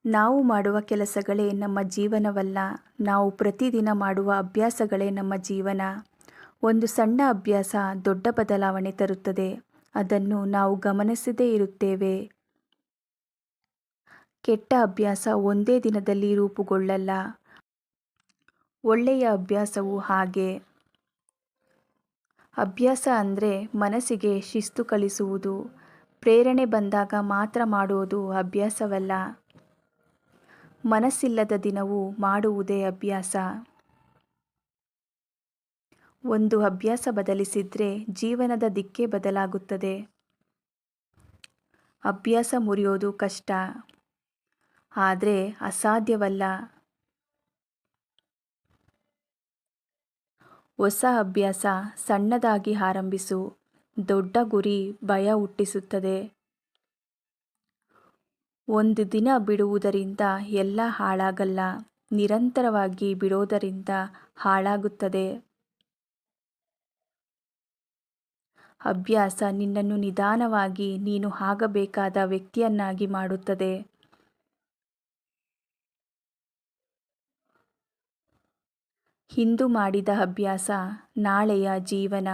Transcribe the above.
ನಾವು ಮಾಡುವ ಕೆಲಸಗಳೇ ನಮ್ಮ ಜೀವನವಲ್ಲ, ನಾವು ಪ್ರತಿದಿನ ಮಾಡುವ ಅಭ್ಯಾಸಗಳೇ ನಮ್ಮ ಜೀವನ. ಒಂದು ಸಣ್ಣ ಅಭ್ಯಾಸ ದೊಡ್ಡ ಬದಲಾವಣೆ ತರುತ್ತದೆ. ಅದನ್ನು ನಾವು ಗಮನಿಸದೇ ಇರುತ್ತೇವೆ. ಕೆಟ್ಟ ಅಭ್ಯಾಸ ಒಂದೇ ದಿನದಲ್ಲಿ ರೂಪುಗೊಳ್ಳಲ್ಲ. ಒಳ್ಳೆಯ ಅಭ್ಯಾಸವು ಹಾಗೆ. ಅಭ್ಯಾಸ ಅಂದರೆ ಮನಸ್ಸಿಗೆ ಶಿಸ್ತು ಕಲಿಸುವುದು. ಪ್ರೇರಣೆ ಬಂದಾಗ ಮಾತ್ರ ಮಾಡುವುದು ಅಭ್ಯಾಸವಲ್ಲ. ಮನಸ್ಸಿಲ್ಲದ ದಿನವೂ ಮಾಡುವುದೇ ಅಭ್ಯಾಸ. ಒಂದು ಅಭ್ಯಾಸ ಬದಲಿಸಿದ್ರೆ ಜೀವನದ ದಿಕ್ಕೇ ಬದಲಾಗುತ್ತದೆ. ಅಭ್ಯಾಸ ಮುರಿಯೋದು ಕಷ್ಟ, ಆದರೆ ಅಸಾಧ್ಯವಲ್ಲ. ಹೊಸ ಅಭ್ಯಾಸ ಸಣ್ಣದಾಗಿ ಆರಂಭಿಸು. ದೊಡ್ಡ ಗುರಿ ಭಯ ಹುಟ್ಟಿಸುತ್ತದೆ. ಒಂದು ದಿನ ಬಿಡುವುದರಿಂದ ಎಲ್ಲ ಹಾಳಾಗಲ್ಲ, ನಿರಂತರವಾಗಿ ಬಿಡೋದರಿಂದ ಹಾಳಾಗುತ್ತದೆ. ಅಭ್ಯಾಸ ನಿನ್ನನ್ನು ನಿಧಾನವಾಗಿ ನೀನು ಆಗಬೇಕಾದ ವ್ಯಕ್ತಿಯನ್ನಾಗಿ ಮಾಡುತ್ತದೆ. ಇಂದು ಮಾಡಿದ ಅಭ್ಯಾಸ ನಾಳೆಯ ಜೀವನ.